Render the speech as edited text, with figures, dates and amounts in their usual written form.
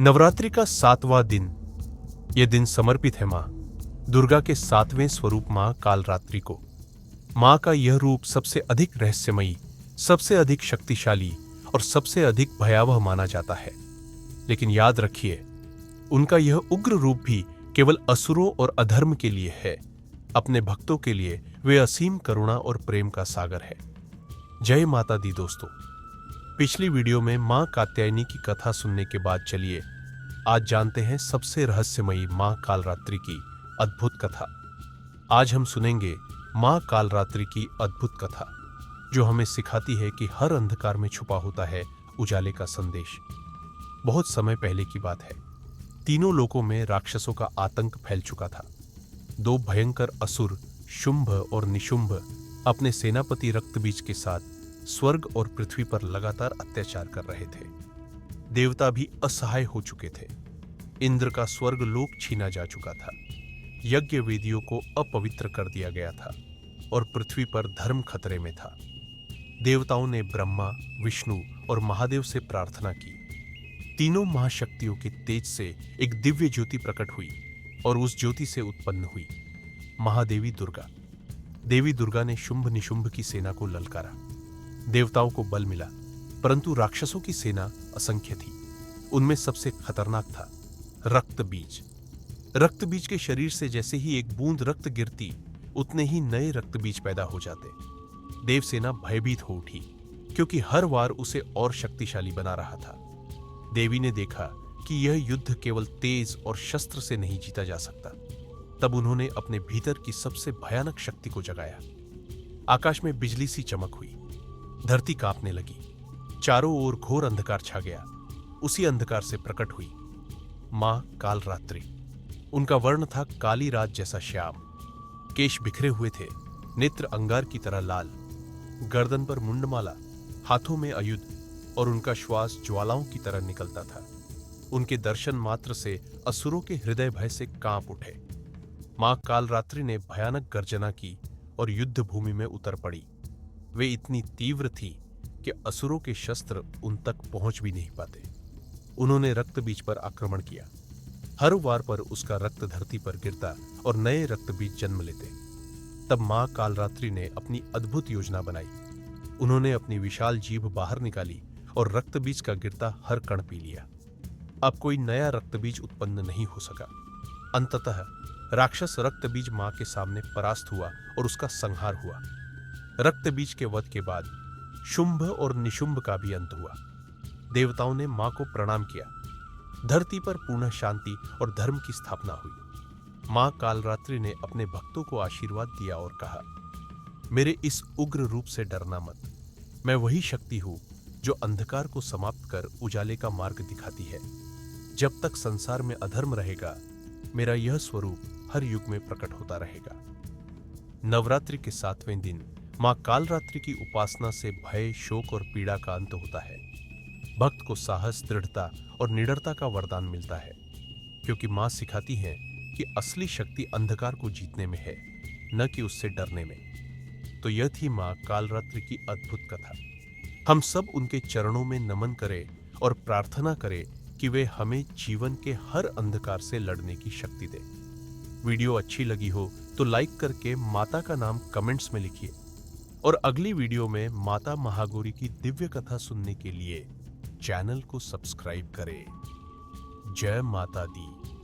नवरात्रि का 7वां दिन। यह दिन समर्पित है मां दुर्गा के 7वें स्वरूप मां कालरात्रि को। मां का यह रूप सबसे अधिक रहस्यमयी, सबसे अधिक शक्तिशाली और सबसे अधिक भयावह माना जाता है। लेकिन याद रखिए, उनका यह उग्र रूप भी केवल असुरों और अधर्म के लिए है। अपने भक्तों के लिए वे असीम करुणा और प्रेम का सागर है। जय माता दी दोस्तों, पिछली वीडियो में मां कात्यायनी की कथा सुनने के बाद चलिए आज जानते हैं सबसे रहस्यमयी मां कालरात्रि की अद्भुत कथा। आज हम सुनेंगे मां कालरात्रि की अद्भुत कथा, जो हमें सिखाती है कि हर अंधकार में छुपा होता है उजाले का संदेश। बहुत समय पहले की बात है। तीनों लोकों में राक्षसों का आतंक फैल चुका था। दो भयंकर असुर शुंभ और निशुंभ अपने सेनापति रक्तबीज के साथ स्वर्ग और पृथ्वी पर लगातार अत्याचार कर रहे थे। देवता भी असहाय हो चुके थे। इंद्र का स्वर्ग लोक छीना जा चुका था। यज्ञ वेदियों को अपवित्र कर दिया गया था और पृथ्वी पर धर्म खतरे में था। देवताओं ने ब्रह्मा, विष्णु और महादेव से प्रार्थना की। तीनों महाशक्तियों के तेज से एक दिव्य ज्योति प्रकट हुई और उस ज्योति से उत्पन्न हुई महादेवी दुर्गा। देवी दुर्गा ने शुंभ निशुंभ की सेना को ललकारा। देवताओं को बल मिला, परंतु राक्षसों की सेना असंख्य थी। उनमें सबसे खतरनाक था रक्तबीज। रक्तबीज के शरीर से जैसे ही एक बूंद रक्त गिरती, उतने ही नए रक्तबीज पैदा हो जाते। देवसेना भयभीत हो उठी, क्योंकि हर वार उसे और शक्तिशाली बना रहा था। देवी ने देखा कि यह युद्ध केवल तेज और शस्त्र से नहीं जीता जा सकता। तब उन्होंने अपने भीतर की सबसे भयानक शक्ति को जगाया। आकाश में बिजली सी चमक हुई, धरती कांपने लगी, चारों ओर घोर अंधकार छा गया। उसी अंधकार से प्रकट हुई मां कालरात्रि। उनका वर्ण था काली रात जैसा श्याम। केश बिखरे हुए थे, नेत्र अंगार की तरह लाल, गर्दन पर मुंडमाला, हाथों में आयुध और उनका श्वास ज्वालाओं की तरह निकलता था। उनके दर्शन मात्र से असुरों के हृदय भय से कांप उठे। मां कालरात्रि ने भयानक गर्जना की और युद्ध भूमि में उतर पड़ी। वे इतनी तीव्र थी कि असुरों के शस्त्र उन तक पहुंच भी नहीं पाते। उन्होंने रक्तबीज पर आक्रमण किया। हर वार पर उसका रक्त धरती पर गिरता और नए रक्तबीज जन्म लेते। तब मां कालरात्रि ने अपनी अद्भुत योजना बनाई। उन्होंने अपनी विशाल जीभ बाहर निकाली और रक्तबीज का गिरता हर कण पी लिया। अब कोई नया रक्तबीज उत्पन्न नहीं हो सका। अंततः राक्षस रक्तबीज मां के सामने परास्त हुआ और उसका संहार हुआ। रक्तबीज के वध के बाद शुंभ और निशुंभ का भी अंत हुआ। देवताओं ने मां को प्रणाम किया। धरती पर पुनः शांति और धर्म की स्थापना हुई। मां कालरात्रि ने अपने भक्तों को आशीर्वाद दिया और कहा, मेरे इस उग्र रूप से डरना मत। मैं वही शक्ति हूं जो अंधकार को समाप्त कर उजाले का मार्ग दिखाती है। जब तक संसार में अधर्म रहेगा, मेरा यह स्वरूप हर युग में प्रकट होता रहेगा। नवरात्रि के 7वें दिन मां कालरात्रि की उपासना से भय, शोक और पीड़ा का अंत होता है। भक्त को साहस, दृढ़ता और निडरता का वरदान मिलता है, क्योंकि मां सिखाती है कि असली शक्ति अंधकार को जीतने में है, न कि उससे डरने में। तो यह थी मां कालरात्रि की अद्भुत कथा। हम सब उनके चरणों में नमन करें और प्रार्थना करें कि वे हमें जीवन के हर अंधकार से लड़ने की शक्ति दें। वीडियो अच्छी लगी हो तो लाइक करके माता का नाम कमेंट्स में लिखिए और अगली वीडियो में माता महागौरी की दिव्य कथा सुनने के लिए चैनल को सब्सक्राइब करें। जय माता दी।